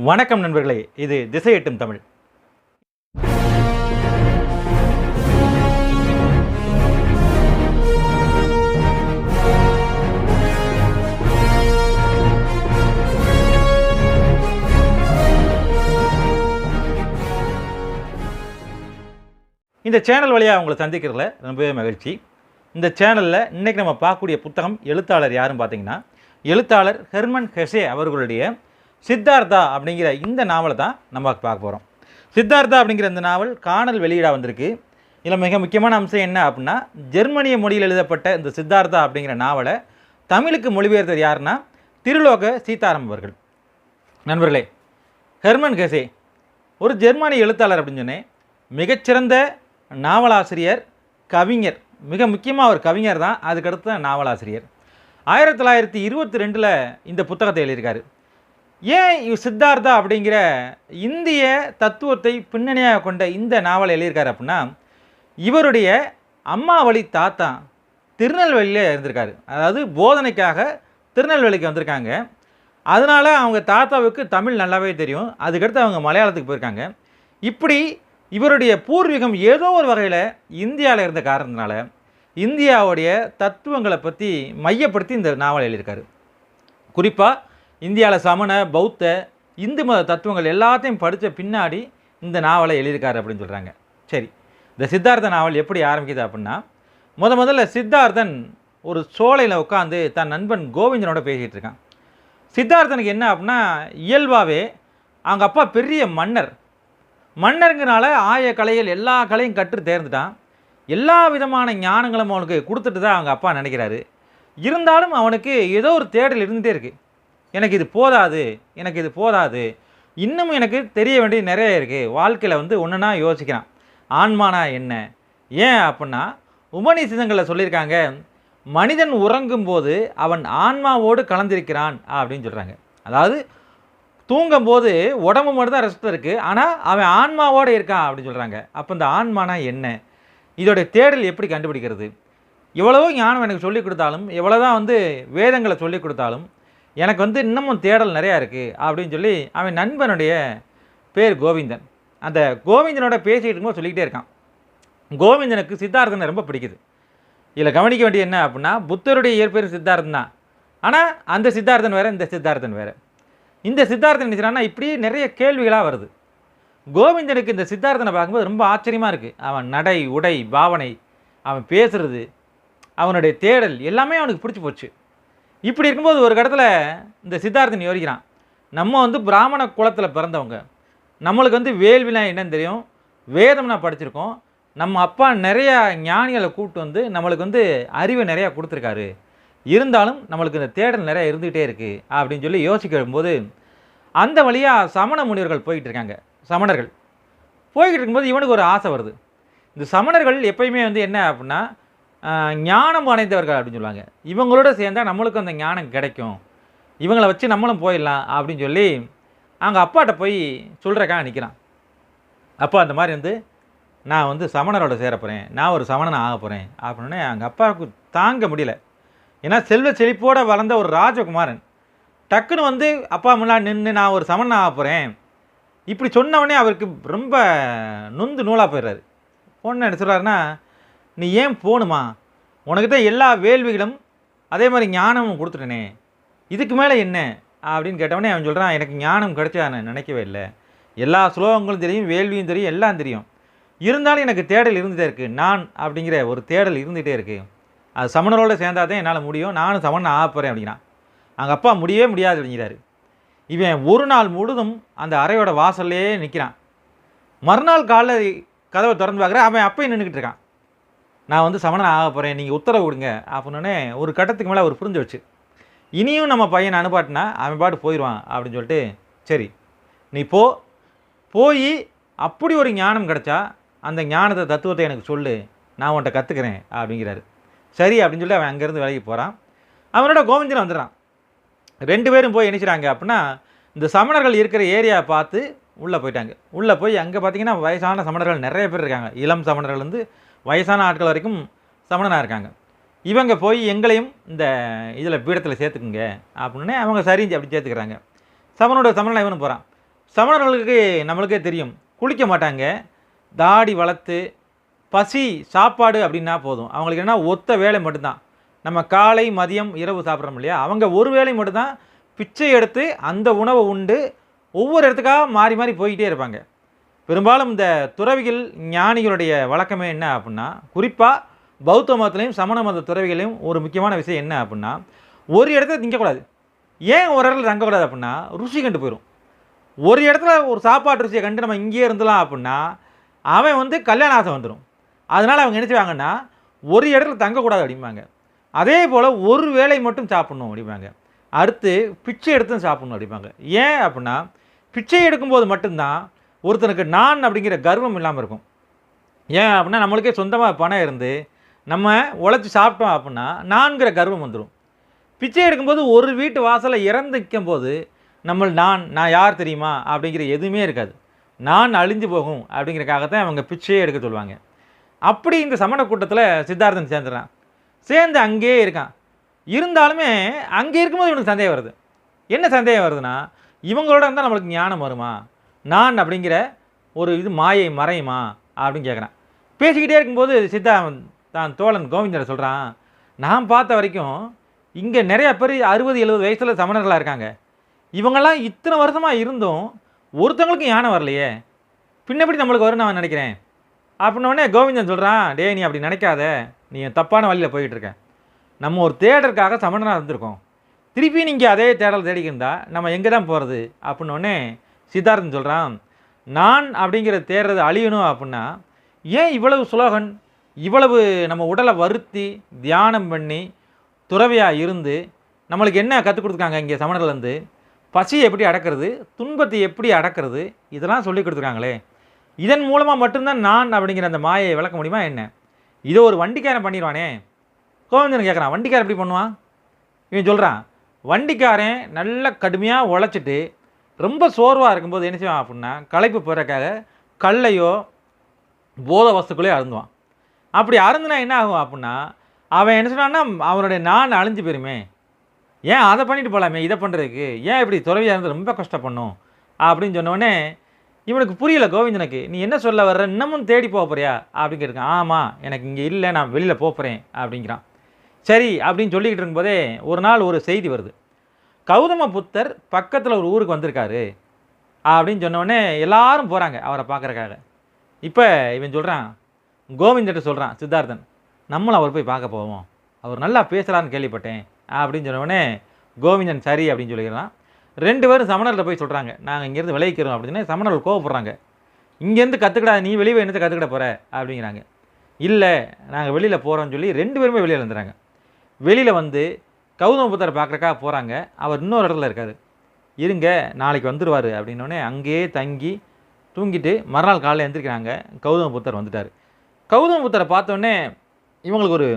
வணக்கம் நண்பர்களே, இது திசை எட்டும் தமிழ். இந்த சேனல் வழியாக உங்களை சந்திக்கிறதுல ரொம்பவே மகிழ்ச்சி. இந்த சேனலில் இன்றைக்கி நம்ம பார்க்கக்கூடிய புத்தகம் எழுத்தாளர் யாருன்னு பார்த்தீங்கன்னா, எழுத்தாளர் ஹெர்மன் ஹெசே அவர்களுடைய சித்தார்த்தா அப்படிங்கிற இந்த நாவலை தான் நம்ம பார்க்க போகிறோம். சித்தார்த்தா அப்படிங்கிற இந்த நாவல் காணல் வெளியீடாக வந்திருக்கு. இதில் மிக முக்கியமான அம்சம் என்ன அப்படின்னா, ஜெர்மனிய மொழியில் எழுதப்பட்ட இந்த சித்தார்த்தா அப்படிங்கிற நாவலை தமிழுக்கு மொழிபெயர்த்தது யாருன்னா திருலோக சீதாராம் அவர்கள். நண்பர்களே, ஹெர்மன் ஹெசே ஒரு ஜெர்மனிய எழுத்தாளர் அப்படின்னு சொன்னேன். மிகச்சிறந்த நாவலாசிரியர், கவிஞர். மிக முக்கியமாக ஒரு கவிஞர் தான், அதுக்கடுத்து நாவலாசிரியர். 1922 இந்த புத்தகத்தை எழுதியிருக்காரு. ஏன் சித்தார்த்தா அப்படிங்கிற இந்திய தத்துவத்தை பின்னணியாக கொண்ட இந்த நாவலை எழுதியிருக்காரு அப்படின்னா, இவருடைய அம்மா வழி தாத்தா திருநெல்வேலியில் இருந்திருக்காரு. அதாவது போதனைக்காக திருநெல்வேலிக்கு வந்திருக்காங்க. அதனால் அவங்க தாத்தாவுக்கு தமிழ் நல்லாவே தெரியும். அதுக்கடுத்து அவங்க மலையாளத்துக்கு போயிருக்காங்க. இப்படி இவருடைய பூர்வீகம் ஏதோ ஒரு வகையில் இந்தியாவில் இருந்த காரணத்தினால இந்தியாவுடைய தத்துவங்களை பற்றி மையப்படுத்தி இந்த நாவலை எழுதியிருக்காரு. குறிப்பாக இந்தியாவில் சமண, பௌத்த, இந்து மத தத்துவங்கள் எல்லாத்தையும் படித்த பின்னாடி இந்த நாவலை எழுதியிருக்காரு அப்படின்னு சொல்கிறாங்க. சரி, இந்த சித்தார்த்த நாவல் எப்படி ஆரம்பிக்குது அப்படின்னா, முதல்ல சித்தார்த்தன் ஒரு சோலையில் உட்காந்து தன் நண்பன் கோவிந்தனோட பேசிகிட்டு இருக்கான். சித்தார்த்தனுக்கு என்ன அப்படின்னா, இயல்பாகவே அவங்க அப்பா பெரிய மன்னருங்கனால ஆய கலைகள் எல்லா கலையும் கற்று தேர்ந்துட்டான். எல்லா விதமான ஞானங்களும் அவனுக்கு கொடுத்துட்டு தான் அவங்க அப்பா நினைக்கிறாரு. இருந்தாலும் அவனுக்கு ஏதோ ஒரு தேடல் இருந்துகிட்டே இருக்குது. எனக்கு இது போதாது, இன்னும் எனக்கு தெரிய வேண்டியது நிறைய இருக்குது. வாழ்க்கையில் ஒன்றுனா யோசிக்கிறான். ஆன்மானா என்ன? ஏன் அப்படின்னா, உபநிஷதங்களில் சொல்லியிருக்காங்க, மனிதன் உறங்கும்போது அவன் ஆன்மாவோடு கலந்திருக்கிறான் அப்படின்னு சொல்கிறாங்க. அதாவது தூங்கும்போது உடம்பு மட்டும் தான் ரெஸ்ட் இருக்குது, ஆனால் அவன் ஆன்மாவோடு இருக்கான் அப்படின்னு சொல்கிறாங்க. அப்போ இந்த ஆன்மானா என்ன? இதோடைய தேடல் எப்படி கண்டுபிடிக்கிறது? எவ்வளவோ ஞானம் எனக்கு சொல்லிக் கொடுத்தாலும், எவ்வளோ தான் வேதங்களை சொல்லிக் கொடுத்தாலும் எனக்கு இன்னமும் தேடல் நிறையா இருக்குது அப்படின்னு சொல்லி அவன் நண்பனுடைய பேர் கோவிந்தன். அந்த கோவிந்தனோட பேசிகிட்டு இருக்கும்போது சொல்லிக்கிட்டே இருக்கான். கோவிந்தனுக்கு சித்தார்த்தனை ரொம்ப பிடிக்குது. இதில் கவனிக்க வேண்டிய என்ன அப்படின்னா, புத்தருடைய இயற்பெயர் சித்தார்த்தன் தான். ஆனால் அந்த சித்தார்த்தன் வேறு, இந்த சித்தார்த்தன் வேறு. இந்த சித்தார்த்தன் நினைச்சான்னா இப்படி நிறைய கேள்விகளாக வருது. கோவிந்தனுக்கு இந்த சித்தார்த்தனை பார்க்கும்போது ரொம்ப ஆச்சரியமாக இருக்குது. அவன் நடை, உடை, பாவனை, அவன் பேசுகிறது, அவனுடைய தேடல் எல்லாமே அவனுக்கு பிடிச்சி போச்சு. இப்படி இருக்கும்போது ஒரு இடத்துல இந்த சித்தார்த்தன் யோசிக்கிறான், நம்ம பிராமண குலத்தில் பிறந்தவங்க, நம்மளுக்கு வேள்வினா என்னன்னு தெரியும், வேதம்னா படிச்சிருக்கோம், நம்ம அப்பா நிறையா ஞானிகளை கூப்பிட்டு நம்மளுக்கு அறிவை நிறையா கொடுத்துருக்காரு. இருந்தாலும் நம்மளுக்கு இந்த தேடல் நிறையா இருந்துகிட்டே இருக்குது அப்படின்னு சொல்லி யோசிக்கும்போது, அந்த வழியாக சமண முனிவர்கள் போய்கிட்டு இருக்காங்க. சமணர்கள் போய்கிட்டு இருக்கும்போது இவனுக்கு ஒரு ஆசை வருது. இந்த சமணர்கள் எப்பயுமே என்ன அப்படின்னா, ஞானம் அடைந்தவர்கள் அப்படின்னு சொல்லுவாங்க. இவங்களோட சேர்ந்தால் நம்மளுக்கும் அந்த ஞானம் கிடைக்கும், இவங்களை வச்சு நம்மளும் போயிடலாம் அப்படின்னு சொல்லி அவங்க அப்பாட்ட போய் சொல்கிறக்காக நிற்கிறான். அப்பா அந்த மாதிரி நான் சமணரோட சேர போகிறேன், நான் ஒரு சமணனை ஆக போகிறேன் அப்படின்னு அவங்க அப்பாவுக்கு தாங்க முடியல. ஏன்னா செல்வ செழிப்போடு வளர்ந்த ஒரு ராஜகுமாரன் டக்குன்னு அப்பா முன்னாடி நின்று நான் ஒரு சமணன் ஆக போகிறேன் இப்படி சொன்னவொடனே அவருக்கு ரொம்ப நொந்து நூலாக போயிடுறாரு. பொண்ணு என்ன சொல்கிறாருன்னா, நீ ஏன் போகணுமா, உனக்கு தான் எல்லா வேள்விகளும் அதே மாதிரி ஞானமும் கொடுத்துட்டேனே, இதுக்கு மேலே என்ன அப்படின்னு கேட்டவொடனே அவன் சொல்கிறான், எனக்கு ஞானம் கிடைச்சா நான் நினைக்கவே இல்லை, எல்லா ஸ்லோகங்களும் தெரியும், வேள்வியும் தெரியும், எல்லாம் தெரியும், இருந்தாலும் எனக்கு தேடல் இருந்துகிட்டே இருக்குது, நான் அப்படிங்கிற ஒரு தேடல் இருந்துகிட்டே இருக்குது, அது சமணரோடு சேர்ந்தாதான் என்னால் முடியும், நானும் சமணன் ஆக போகிறேன் அப்படிங்கிறான். அவங்க அப்பா முடியவே முடியாது அப்படிங்கிறாரு. இவன் ஒரு நாள் முழுதும் அந்த அறையோட வாசல்லே நிற்கிறான். மறுநாள் காலைல கதவை திறந்து பார்க்குறேன், அவன் அப்பையும் நின்றுக்கிட்டு இருக்கான். நான் சமணன் ஆக போகிறேன், நீங்கள் உத்தரவு கொடுங்க அப்படின்னே ஒரு கட்டத்துக்கு மேலே அவர் புரிஞ்சு வச்சு, இனியும் நம்ம பையனை அனுப்பாட்டினா அவன் பாட்டு போயிடுவான் அப்படின்னு சொல்லிட்டு, சரி நீ போய் அப்படி ஒரு ஞானம் கிடச்சா அந்த ஞானத்தை தத்துவத்தை எனக்கு சொல்லு, நான் உன்கிட்ட கற்றுக்கிறேன் அப்படிங்கிறாரு. சரி அப்படின்னு சொல்லி அவன் அங்கேருந்து வேலைக்கு போகிறான். அவனோட கோவிந்தன் வந்துடுறான். 2 பேரும் போய் நினைச்சிட்டாங்க அப்படின்னா, இந்த சமணர்கள் இருக்கிற ஏரியா பார்த்து உள்ளே போயிட்டாங்க. உள்ளே போய் அங்கே பார்த்திங்கன்னா வயசான சமணர்கள் நிறைய பேர் இருக்காங்க. இளம் சமணர்கள் வயசான ஆட்கள் வரைக்கும் சமணனாக இருக்காங்க. இவங்க போய் எங்களையும் இந்த இதில் பீடத்தில் சேர்த்துக்குங்க அப்படின்னு அவங்க சரிஞ்சு அப்படி சேர்த்துக்கிறாங்க. சமணனை இவனு போகிறான். சமணர்களுக்கு நம்மளுக்கே தெரியும், குளிக்க மாட்டாங்க. தாடி வளர்த்து பசி சாப்பாடு அப்படின்னா போதும். அவங்களுக்கு என்ன ஒத்த வேலை மட்டும்தான். நம்ம காலை மதியம் இரவு சாப்பிட்றோம் இல்லையா, அவங்க ஒரு வேளை மட்டும்தான் பிச்சை எடுத்து அந்த உணவை உண்டு ஒவ்வொரு இடத்துக்காக மாறி மாறி போய்கிட்டே இருப்பாங்க. பெரும்பாலும் இந்த துறவிகள் ஞானிகளுடைய வழக்கமே என்ன அப்படின்னா, குறிப்பாக பௌத்த மதத்துலேயும் சமண மத துறவிகளையும் ஒரு முக்கியமான விஷயம் என்ன அப்படின்னா, ஒரு இடத்துல திங்கக்கூடாது. ஏன் ஒரு இடத்துல தங்கக்கூடாது அப்படின்னா, ருசி கண்டு போயிடும். ஒரு இடத்துல ஒரு சாப்பாட்டு ருசியை கண்டு நம்ம இங்கேயே இருந்தலாம் அப்படின்னா அவன் வந்து கல்யாண ஆசை வந்துடும். அதனால் அவங்க என்ன செய்வாங்கன்னா, ஒரு இடத்துல தங்கக்கூடாது அப்படிம்பாங்க. அதே போல் ஒரு வேளை மட்டும் சாப்பிட்ணும் அப்படிம்பாங்க. அடுத்து பிச்சை எடுத்தும் சாப்பிட்ணும் அப்படிம்பாங்க. ஏன் அப்படின்னா, பிச்சை எடுக்கும்போது மட்டும்தான் ஒருத்தனுக்கு நான் அப்படிங்கிற கர்வம் இல்லாமல் இருக்கும். ஏன் அப்படின்னா, நம்மளுக்கே சொந்தமாக பணம் இருந்து நம்ம உழைச்சி சாப்பிட்டோம் அப்படின்னா நான்கிற கர்வம் வந்துடும். பிச்சை எடுக்கும்போது ஒரு வீட்டு வாசலை இறந்து நிற்கும்போது நான் யார் தெரியுமா அப்படிங்கிற எதுவுமே இருக்காது. நான் அழிஞ்சு போகும் அப்படிங்கிறக்காகத்தான் அவங்க பிச்சையே எடுக்க சொல்லுவாங்க. அப்படி இந்த சமண கூட்டத்தில் சித்தார்த்தன் சேர்ந்துடுறான். சேர்ந்து அங்கேயே இருக்கான். இருந்தாலுமே அங்கே இருக்கும்போது இவனுக்கு சந்தேகம் வருது. என்ன சந்தேகம் வருதுன்னா, இவங்களோட இருந்தால் நம்மளுக்கு ஞானம் வருமா, நான் அப்படிங்கிற ஒரு இது மாயை மறையுமா அப்படின்னு கேட்குறான். பேசிக்கிட்டே இருக்கும்போது தான் தோழன் கோவிந்தரை சொல்கிறான், நான் பார்த்த வரைக்கும் இங்கே நிறையா பேர் 60-70 வயசில் சமணர்களாக இருக்காங்க. இவங்கெல்லாம் இத்தனை வருஷமாக இருந்தும் ஒருத்தவங்களுக்கும் ஞானம் வரலையே, பின்னப்படி நம்மளுக்கு வரும்னு நான் நினைக்கிறேன் அப்படின்னோடனே கோவிந்தன் சொல்கிறான், டே நீ அப்படி நினைக்காத, நீ தப்பான வழியில் போய்கிட்டு இருக்க. நம்ம ஒரு தேடலுக்காக சமணனாக இருந்திருக்கோம், திருப்பி நீங்கள் அதே தேடல் தேடிக்கிருந்தா நம்ம எங்கே தான் போகிறது அப்படின்னோடனே சித்தார்த்தன் சொல்கிறான், நான் அப்படிங்கிற தேடுறது அழியணும் அப்படின்னா ஏன் இவ்வளவு சுலோகன், இவ்வளவு நம்ம உடலை வருத்தி தியானம் பண்ணி துறவியாக இருந்து நம்மளுக்கு என்ன கற்றுக் கொடுத்துருக்காங்க இங்கே சமணர்லேருந்து, பசியை எப்படி அடக்கிறது, துன்பத்தை எப்படி அடக்கிறது, இதெல்லாம் சொல்லி கொடுத்துருக்காங்களே, இதன் மூலமாக மட்டும்தான் நான் அப்படிங்கிற அந்த மாயை விளக்க முடியுமா என்ன? இதை ஒரு வண்டிக்காரன் பண்ணிடுவானே. கோவிந்தன் கேட்குறான், வண்டிக்காரன் எப்படி பண்ணுவான்? இவன் சொல்கிறான், வண்டிக்காரன் நல்ல கடுமையாக உழைச்சிட்டு ரொம்ப சோர்வாக இருக்கும்போது என்ன செய்வான் அப்படின்னா, களைப்பு போகிறதுக்காக கல்லையோ போத வஸ்துக்களையோ அருந்துவான். அப்படி அருந்துனா என்ன ஆகும் அப்படின்னா, அவன் என்ன சொன்னான்னா அவனுடைய நான் அழிஞ்சு போயிருமே, ஏன் அதை பண்ணிட்டு போகலாமே, இதை பண்ணுறதுக்கு ஏன் இப்படி துறவியாக இருந்து ரொம்ப கஷ்டப்படணும் அப்படின்னு சொன்னோடனே இவனுக்கு புரியல கோவிந்தனுக்கு. நீ என்ன சொல்ல வர்ற, இன்னமும் தேடி போக போறியா அப்படின்னு கேட்குறான். ஆமாம், எனக்கு இங்கே இல்லை, நான் வெளியில் போகிறேன் அப்படிங்கிறான். சரி அப்படின்னு சொல்லிக்கிட்டு இருக்கும்போதே ஒரு நாள் ஒரு செய்தி வருது, கௌதம புத்தர் பக்கத்தில் ஒரு ஊருக்கு வந்திருக்காரு அப்படின்னு சொன்னோடனே எல்லாரும் போகிறாங்க அவரை பார்க்குறக்காக. இப்போ இவன் சொல்கிறான், கோவிந்தன்ட்ட சொல்கிறான் சித்தார்த்தன், நம்மளும் அவர் போய் பார்க்க போவோம், அவர் நல்லா பேசுகிறான்னு கேள்விப்பட்டேன் அப்படின்னு சொன்னோடனே கோவிந்தன் சரி அப்படின்னு சொல்லிக்கிறான். 2 பேரும் சமணர்கிட்ட போய் சொல்கிறாங்க, நாங்கள் இங்கேருந்து விளைவிக்கிறோம் அப்படின்னு. சமணர்கள் கோவப்படுறாங்க, இங்கேருந்து கற்றுக்கடா, நீ வெளியே என்னத்தை கற்றுக்கிட போகிற அப்படிங்கிறாங்க. இல்லை நாங்கள் வெளியில் போகிறோம்னு சொல்லி 2 பேருமே வெளியில் வந்துடுறாங்க. வெளியில் வந்து கௌதம புத்தரை பார்க்குறக்காக போகிறாங்க. அவர் இன்னொரு இடத்துல இருக்கார், இருங்க நாளைக்கு வந்துடுவார் அப்படின்னோடனே அங்கேயே தங்கி தூங்கிட்டு மறுநாள் காலையில் எழுந்திரிக்கிறாங்க. கௌதம புத்தர் வந்துட்டார். கௌதம புத்தரை பார்த்தோன்னே இவங்களுக்கு ஒரு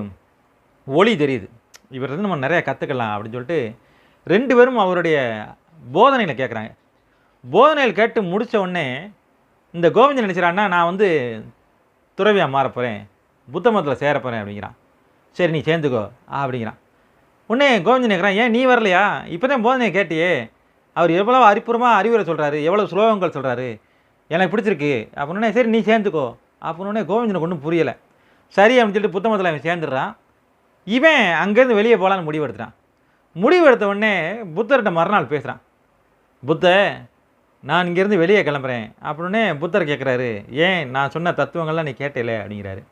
ஒளி தெரியுது, இவர்கிட்ட நம்ம நிறையா கற்றுக்கலாம் அப்படின்னு சொல்லிட்டு 2 பேரும் அவருடைய போதனையில் கேட்குறாங்க. போதனையில் கேட்டு முடித்த உடனே இந்த கோவிந்தன் நினச்சிடான்னா, நான் வந்து துறவியாக மாறப்போகிறேன், புத்த மதத்தில் சேரப்போகிறேன் அப்படிங்கிறான். சரி நீ சேர்ந்துக்கோ அப்படிங்கிறான். உடனே கோவிந்தன் கேட்குறான், ஏன் நீ வரலையா, இப்போ தான் போதனையை கேட்டியே, அவர் எவ்வளோ அரிப்புறமாக அறிவுரை சொல்கிறாரு, எவ்வளோ ஸ்லோகங்கள் சொல்கிறாரு, எனக்கு பிடிச்சிருக்கு அப்படின்னே. சரி நீ சேர்ந்துக்கோ அப்படின்னே கோவிந்தனுக்கு ஒன்றும் புரியலை. சரி அப்படின்னு சொல்லிட்டு புத்த மதத்தில் அவன் சேர்ந்துடுறான். இவன் அங்கேருந்து வெளியே போகலான்னு முடிவெடுத்துட்டான். முடிவெடுத்த உடனே புத்தர்கிட்ட மறுநாள் பேசுகிறான், புத்த நான் இங்கேருந்து வெளியே கிளம்புறேன் அப்படின்னே புத்தர் கேட்குறாரு, ஏன் நான் சொன்ன தத்துவங்கள்லாம் நீ கேட்டேல அப்படிங்கிறாரு.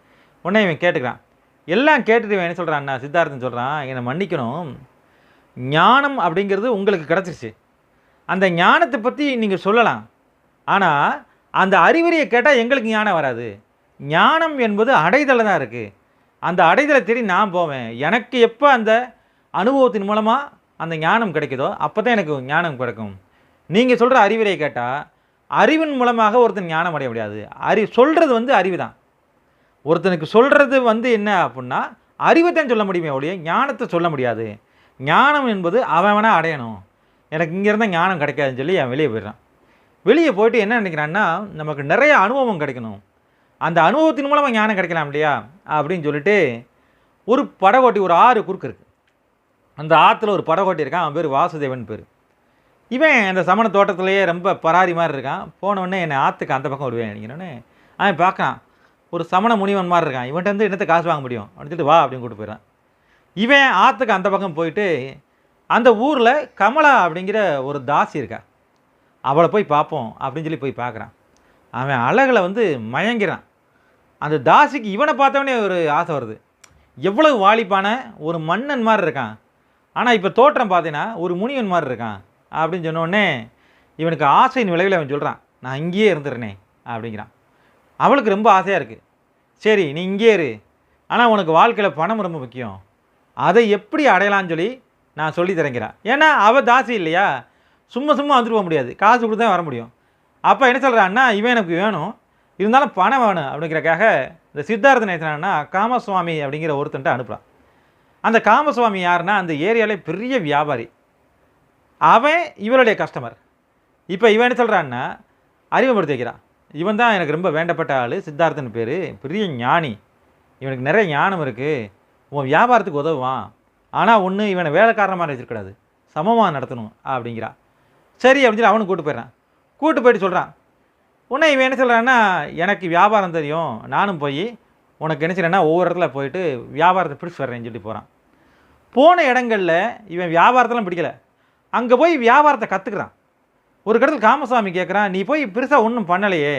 உடனே இவன் கேட்டுக்கிறான். எல்லாம் கேட்டுட்டு இவன் என்ன சொல்கிறான்னா, சித்தார்த்தன் சொல்கிறான், என்னை மன்னிக்கணும், ஞானம் அப்படிங்கிறது உங்களுக்கு கிடச்சிருச்சு, அந்த ஞானத்தை பற்றி நீங்கள் சொல்லலாம், ஆனால் அந்த அறிவுரையை கேட்டால் எங்களுக்கு ஞானம் வராது. ஞானம் என்பது அடைதலை தான் இருக்குது, அந்த அடைதலை தேடி நான் போவேன், எனக்கு எப்போ அந்த அனுபவத்தின் மூலமாக அந்த ஞானம் கிடைக்குதோ அப்போ தான் எனக்கு ஞானம் கிடைக்கும். நீங்கள் சொல்கிற அறிவுரையை கேட்டால் அறிவின் மூலமாக ஒருத்தன் ஞானம் அடைய முடியாது. சொல்கிறது வந்து அறிவு தான். ஒருத்தனுக்கு சொல்கிறது வந்து என்ன அப்படின்னா அறிவை தான் சொல்ல முடியுமே ஒழிய ஞானத்தை சொல்ல முடியாது. ஞானம் என்பது அவனை அடையணும். எனக்கு இங்கே இருந்தால் ஞானம் கிடைக்காதுன்னு சொல்லி அவன் வெளியே போயிடுறான். வெளியே போயிட்டு என்ன நினைக்கிறான்னா, நமக்கு நிறைய அனுபவம் கிடைக்கணும், அந்த அனுபவத்தின் மூலமாக ஞானம் கிடைக்கலாம் இல்லையா அப்படின்னு சொல்லிட்டு ஒரு படகோட்டி, ஒரு ஆறு குறுக்கு இருக்குது, அந்த ஆற்றுல ஒரு படகோட்டி இருக்கான், அவன் பேர் வாசுதேவன் பேர். இவன் அந்த சமண தோட்டத்திலேயே ரொம்ப பராரி மாதிரி இருக்கான். போனவுடனே என்னை ஆற்றுக்கு அந்த பக்கம் விடுவேன் அப்படிங்கிறோன்னே அவன் பார்க்கான், ஒரு சமண முனிவன் மாதிரி இருக்கான், இவன்ட்டு வந்து என்னத்தை காசு வாங்க முடியும் அப்படின்னு சொல்லிட்டு வா அப்படின்னு கூப்பிட்டு போயிடறான். இவன் ஆற்றுக்கு அந்த பக்கம் போயிட்டு அந்த ஊரில் கமலா அப்படிங்கிற ஒரு தாசி இருக்கா, அவளை போய் பார்ப்போம் அப்படின்னு சொல்லி போய் பார்க்குறான். அவன் அழகில் வந்து மயங்கிறான். அந்த தாசிக்கு இவனை பார்த்தவொடனே ஒரு ஆசை வருது. எவ்வளவு வாலிப்பான ஒரு மன்னன் மாதிரி இருக்கான், ஆனால் இப்போ தோற்றம் பார்த்தீங்கன்னா ஒரு முனிவன் மாதிரி இருக்கான் அப்படின்னு சொன்னோடனே இவனுக்கு ஆசையின் விளைவில் அவன் சொல்கிறான், நான் இங்கேயே இருந்துடுறேனே அப்படிங்கிறான். அவளுக்கு ரொம்ப ஆசையாக இருக்குது. சரி நீ இங்கே இரு, ஆனால் உனக்கு வாழ்க்கையில் பணம் ரொம்ப முக்கியம், அதை எப்படி அடையலான்னு சொல்லி நான் சொல்லி தரேங்கிறான். ஏன்னா அவள் தாசி இல்லையா, சும்மா சும்மா வந்துட்டு போக முடியாது, காசு கொடுத்து தான் வர முடியும். அப்போ என்ன சொல்கிறான்னா, இவன் எனக்கு வேணும், இருந்தாலும் பணம் வேணும் அப்படிங்கிறக்காக இந்த சித்தார்த்தன் என்ன காமசுவாமி அப்படிங்கிற ஒருத்தன்ட்டு அனுப்புகிறான். அந்த காமசுவாமி யாருன்னா அந்த ஏரியாவிலே பெரிய வியாபாரி, அவன் இவருடைய கஸ்டமர். இப்போ இவன் என்ன சொல்கிறான்னா அறிமுகப்படுத்தி வைக்கிறான், இவன் தான் எனக்கு ரொம்ப வேண்டப்பட்ட ஆள், சித்தார்த்தன் பேர், பெரிய ஞானி, இவனுக்கு நிறைய ஞானம் இருக்குது, உன் வியாபாரத்துக்கு உதவுவான், ஆனால் ஒன்று இவனை வேலைக்காரமாக வச்சுருக்கூடாது, சமமாக நடத்தணும் அப்படிங்கிறான். சரி அப்படின்னு சொல்லி அவனுக்கு கூப்பிட்டு போயிடுறான். கூப்பிட்டு போயிட்டு சொல்கிறான், உடனே இவன் என்ன சொல்கிறான்னா, எனக்கு வியாபாரம் தெரியும், நானும் போய் உனக்கு என்ன செய்கிறேன்னா ஒவ்வொரு இடத்துல போயிட்டு வியாபாரத்தை பிடிச்சி வர்றேன்னு சொல்லி போகிறான். போன இடங்களில் இவன் வியாபாரத்தெல்லாம் பிடிக்கலை, அங்கே போய் வியாபாரத்தை கற்றுக்குறான். ஒரு கடத்தில் காமசாமி கேட்குறான், நீ போய் பெருசாக ஒன்றும் பண்ணலையே,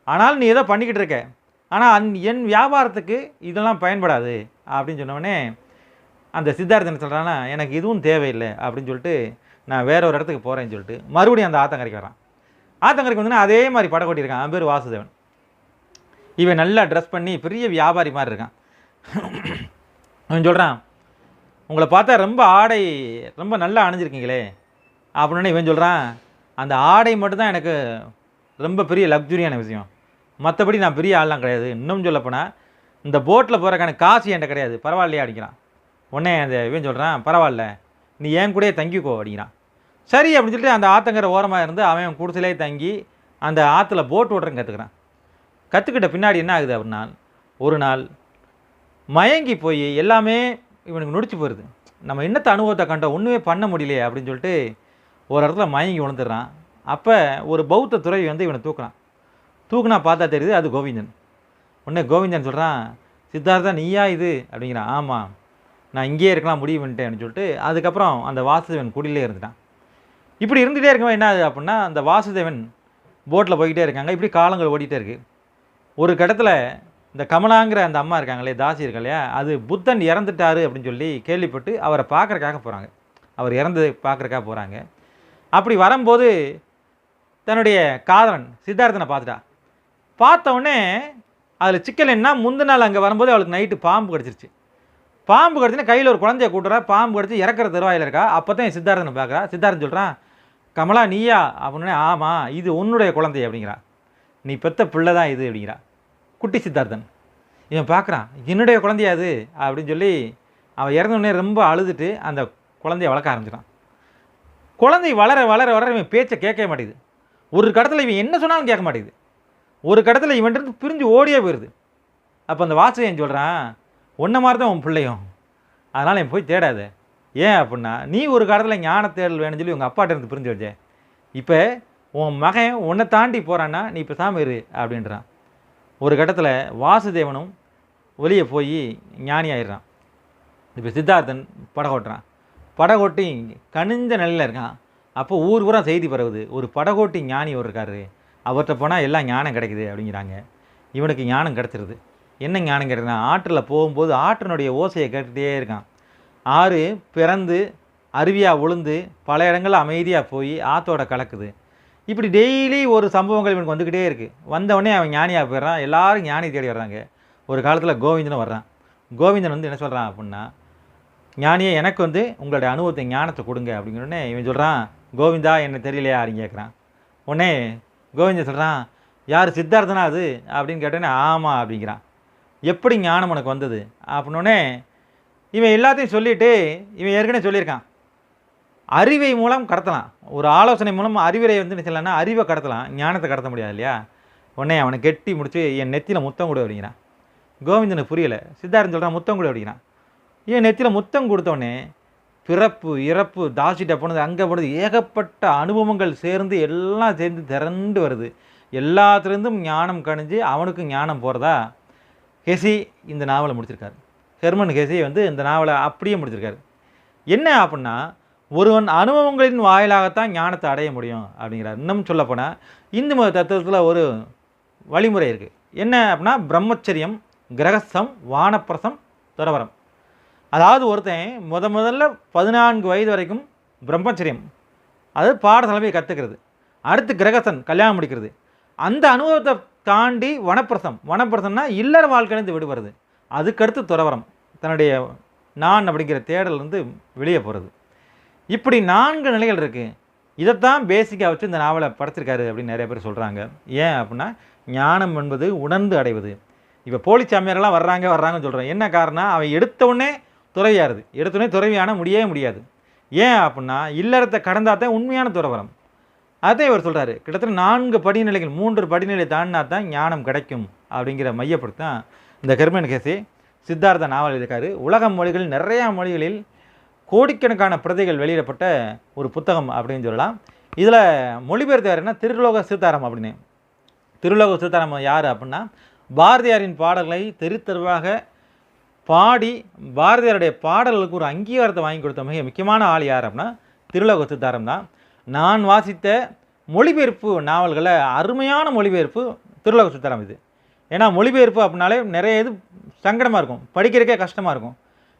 ஆனால் நீ ஏதோ பண்ணிக்கிட்டு இருக்க, ஆனால் என் வியாபாரத்துக்கு இதெல்லாம் பயன்படாது அப்படின்னு சொன்னவொடனே அந்த சித்தார்த்தன் சொல்கிறான்னா, எனக்கு இதுவும் தேவையில்லை அப்படின்னு சொல்லிட்டு நான் வேற ஒரு இடத்துக்கு போகிறேன்னு சொல்லிட்டு மறுபடியும் அந்த ஆத்தங்கரைக்கு வரான். ஆத்தங்கரைக்கு வந்தோன்னா அதே மாதிரி படம் கொட்டியிருக்கான். அவன் பேர் வாசுதேவன். இவன் நல்லா ட்ரெஸ் பண்ணி பெரிய வியாபாரி மாதிரி இருக்கான். அவன் சொல்கிறான், உங்களை பார்த்தா ரொம்ப ஆடை ரொம்ப நல்லா அணிஞ்சிருக்கீங்களே அப்படின்னு. இவன் சொல்கிறான், அந்த ஆடை மட்டும்தான் எனக்கு ரொம்ப பெரிய லக்ஸுரியான விஷயம், மற்றபடி நான் பெரிய ஆள்லாம் கிடையாது, இன்னும் சொல்லப்போனால் இந்த போட்டில் போகிறக்கான காசு என்கிட்ட கிடையாது, பரவாயில்லையா அடிக்கிறான். உடனே அந்த இவன் சொல்கிறான், பரவாயில்ல நீ ஏன் கூடயே தங்கிக்கோ அப்படிங்கிறான். சரி அப்படின்னு சொல்லிட்டு அந்த ஆற்றங்கரை ஓரமாக இருந்து அவன் குடிசையிலே தங்கி அந்த ஆற்றுல போட் ஓட்டுறன்னு கற்றுக்கிறான். கற்றுக்கிட்ட பின்னாடி என்ன ஆகுது அப்படின்னா, ஒரு நாள் மயங்கி போய் எல்லாமே இவனுக்கு நொடிச்சு போயிடுது. நம்ம என்னத்த அனுபவத்தை கண்டோம், ஒன்றுமே பண்ண முடியலையே அப்படின்னு சொல்லிட்டு ஒரு இடத்துல மயங்கி விழுந்துடுறான். அப்போ ஒரு பௌத்த துறவி வந்து இவனை தூக்குறான். தூக்குனா பார்த்தா தெரியுது அது கோவிந்தன். உடனே கோவிந்தன் சொல்கிறான், சித்தார்த்தா நீயா இது அப்படிங்கிறான். ஆமாம், நான் இங்கேயே இருக்கலாம் முடிவு பண்ணிட்டேன் அப்படின்னு சொல்லிட்டு அதுக்கப்புறம் அந்த வாசுதேவன் குடியிலே இருந்துட்டான். இப்படி இருந்துகிட்டே இருக்கவன் என்ன ஆகுது அப்படின்னா, அந்த வாசுதேவன் போட்டில் போய்கிட்டே இருக்காங்க. இப்படி காலங்கள் ஓடிட்டே இருக்குது. ஒரு கடத்தில் இந்த கமலாங்கிற அந்த அம்மா இருக்காங்களே, தாசி இருக்கா இல்லையா, அது புத்தன் இறந்துட்டாரு அப்படின்னு சொல்லி கேள்விப்பட்டு அவரை பார்க்குறக்காக போகிறாங்க. அவர் இறந்து பார்க்குறக்காக போகிறாங்க. அப்படி வரும்போது தன்னுடைய காதலன் சித்தார்த்தனை பார்த்துட்டா. பார்த்தவுடனே அதில் சிக்கல் என்ன, முந்தின நாள் அங்கே வரும்போது அவளுக்கு நைட்டு பாம்பு கடிச்சிருச்சு. பாம்பு கடிச்சுன்னா கையில் ஒரு குழந்தைய கூட்டுறா, பாம்பு கடிச்சு இறக்குற தருவாயில் இருக்கா. அப்போ தான் சித்தார்த்தனை பார்க்குறா. சித்தார்த்தன் சொல்கிறான், கமலா நீயா அப்படின்னு. ஆமாம், இது உன்னுடைய குழந்தை அப்படிங்கிறா. நீ பெத்த பிள்ளை தான் இது அப்படிங்கிறா குட்டி சித்தார்த்தன். இவன் பார்க்குறான், என்னுடைய குழந்தையா அது அப்படின்னு சொல்லி அவன் இறந்தோடனே ரொம்ப அழுதுட்டு அந்த குழந்தைய வளர்க்க ஆரம்பிச்சிட்டான். குழந்தை வளர வளர வளர இவன் பேச்சை கேட்க மாட்டேங்குது. ஒரு கடத்தில் இவன் என்ன சொன்னாலும் கேட்க மாட்டேங்குது. ஒரு கடத்தில் இவன்ட்டு பிரிஞ்சு ஓடியே போயிடுது. அப்போ அந்த வாசகன் சொல்கிறான், ஒன்றை மாதிரி தான் உன் பிள்ளையும், அதனால் என் போய் தேடாத. ஏன் அப்படின்னா, நீ ஒரு காலத்தில் ஞான தேடல் வேணும்னு சொல்லி உங்கள் அப்பாட்ட இருந்து பிரிஞ்சு வச்சேன், இப்போ உன் மகன் உன்னை தாண்டி போகிறான்னா நீ இப்போ சாமி இரு அப்படின்றான். ஒரு கட்டத்தில் வாசுதேவனும் வெளியே போய் ஞானி ஆயிடுறான். இப்போ சித்தார்த்தன் படகோட்டுறான். படகோட்டி கனிஞ்ச நிலையில் இருக்கான். அப்போ ஊர் பூரா செய்தி பரவுது, ஒரு படகோட்டி ஞானி ஒரு இருக்காரு, அவர்கிட்ட போனால் எல்லாம் ஞானம் கிடைக்குது அப்படிங்கிறாங்க. இவனுக்கு ஞானம் கிடச்சிருது. என்ன ஞானம் கிடைக்குதுன்னா, ஆற்றில் போகும்போது ஆற்றினுடைய ஓசையை கேட்டுகிட்டே இருக்கான். ஆறு பிறந்து அருவியாக விழுந்து பல இடங்களில் அமைதியாக போய் ஆற்றோட கலக்குது. இப்படி டெய்லி ஒரு சம்பவங்கள் இவனுக்கு வந்துக்கிட்டே இருக்குது. வந்தவொடனே அவன் ஞானியாக போயிடுறான். எல்லோரும் ஞானி தேடி வர்றாங்க. ஒரு காலத்தில் கோவிந்தனும் வர்றான். கோவிந்தன் வந்து என்ன சொல்கிறான் அப்படின்னா, ஞானியே எனக்கு வந்து உங்களுடைய அனுபவத்தை ஞானத்தை கொடுங்க அப்படிங்கிறோடனே இவன் சொல்கிறான், கோவிந்தா என்ன தெரியலையா அப்படின்னு கேட்குறான். உடனே கோவிந்தன் சொல்கிறான், யார் சித்தார்த்தனா அது அப்படின்னு கேட்டோன்னே ஆமாம் அப்படிங்கிறான். எப்படி ஞானம் உனக்கு வந்தது அப்படின்னோடனே இவன் எல்லாத்தையும் சொல்லிவிட்டு, இவன் ஏற்கனவே சொல்லியிருக்கான், அறிவை மூலம் கடத்தலாம், ஒரு ஆலோசனை மூலம் அறிவுரை வந்து என்ன சொல்லலாம்னா அறிவை கடத்தலாம், ஞானத்தை கடத்த முடியாது இல்லையா. உடனே அவனை கெட்டி முடிச்சு என் நெத்தியில் முத்தம் கொடு அப்படிங்கிறான். கோவிந்தனுக்கு புரியலை. சித்தார்த்தன் சொல்கிறான் முத்தம் கொடு அப்படிங்கிறான். ஏன் நெத்தியில் முத்தம் கொடுத்தோடனே பிறப்பு இறப்பு தாசிட்ட போனது அங்கே போனது ஏகப்பட்ட அனுபவங்கள் சேர்ந்து எல்லாம் சேர்ந்து திரண்டு வருது. எல்லாத்துலேருந்தும் ஞானம் கணிஞ்சு அவனுக்கு ஞானம் போகிறதா ஹெசி இந்த நாவலை முடிச்சிருக்காரு. ஹெர்மன் ஹெசி இந்த நாவலை அப்படியே முடிச்சிருக்காரு. என்ன அப்படின்னா, ஒருவன் அனுபவங்களின் வாயிலாகத்தான் ஞானத்தை அடைய முடியும் அப்படிங்கிறார். இன்னும் சொல்லப்போனால் இந்து மத தத்துவத்தில் ஒரு வழிமுறை இருக்குது. என்ன அப்படின்னா, பிரம்மச்சரியம், கிரகஸ்தம், வானப்பிரசம், துறவரம். அதாவது ஒருத்தன் முதல்ல 14 வயது வரைக்கும் பிரம்மச்சரியம், அதாவது பாடத்தலைமையை கற்றுக்கிறது. அடுத்து கிரகஸ்தன், கல்யாணம் முடிக்கிறது. அந்த அனுபவத்தை தாண்டி வனப்பிரசம்னா இல்லற வாழ்க்கையிலேருந்து விடுபடுறது. அதுக்கடுத்து துறவரம், தன்னுடைய நான் அப்படிங்கிற தேடலேருந்து வெளியே போகிறது. இப்படி 4 நிலைகள் இருக்குது. இதைத்தான் பேசிக்காக வச்சு இந்த நாவலை படைச்சிருக்காரு அப்படின்னு நிறைய பேர் சொல்கிறாங்க. ஏன் அப்படின்னா, ஞானம் என்பது உணர்ந்து அடைவது. இப்போ போலி சாமியாரெல்லாம் வர்றாங்கன்னு சொல்கிறேன். என்ன காரணம்? அவன் எடுத்தவுடனே துறவியாருது. எடுத்தோடனே துறவியான முடியவே முடியாது. ஏன் அப்படின்னா, இல்லறத்தை கடந்தாதான் உண்மையான துறவரம். அதையும் இவர் சொல்கிறாரு. கிட்டத்தட்ட 4 படிநிலைகள், 3 படிநிலை தாண்டினா தான் ஞானம் கிடைக்கும் அப்படிங்கிற மையப்படுத்தான் இந்த ஹெர்மன் ஹெசே சித்தார்த்த நாவல் இருக்காரு. உலக மொழிகள், நிறையா மொழிகளில் கோடிக்கணக்கான பிரதிகள் வெளியிடப்பட்ட ஒரு புத்தகம் அப்படின்னு சொல்லலாம். இதில் மொழிபெயர்த்து யாருன்னா திருலோக சீதாராம் அப்படின்னு. திருலோக சீதாராம் யார் அப்படின்னா, பாரதியாரின் பாடல்களை தெருத்தெருவாக பாடி பாரதியாருடைய பாடல்களுக்கு ஒரு அங்கீகாரத்தை வாங்கி கொடுத்த மிக முக்கியமான ஆள் யார் அப்படின்னா திருலோக சீதாராம் தான். நான் வாசித்த மொழிபெயர்ப்பு நாவல்களை அருமையான மொழிபெயர்ப்பு திருலோக சீதாராம் இது. ஏன்னா மொழிபெயர்ப்பு அப்படின்னாலே நிறைய இது சங்கடமாக இருக்கும், படிக்கிறதுக்கே கஷ்டமாக இருக்கும்.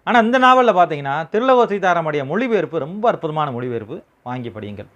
ஆனால் இந்த நாவலில் பார்த்தீங்கன்னா திருலோக சீதாராமுடைய மொழிபெயர்ப்பு ரொம்ப அற்புதமான மொழிபெயர்ப்பு. வாங்கி படியுங்கள்.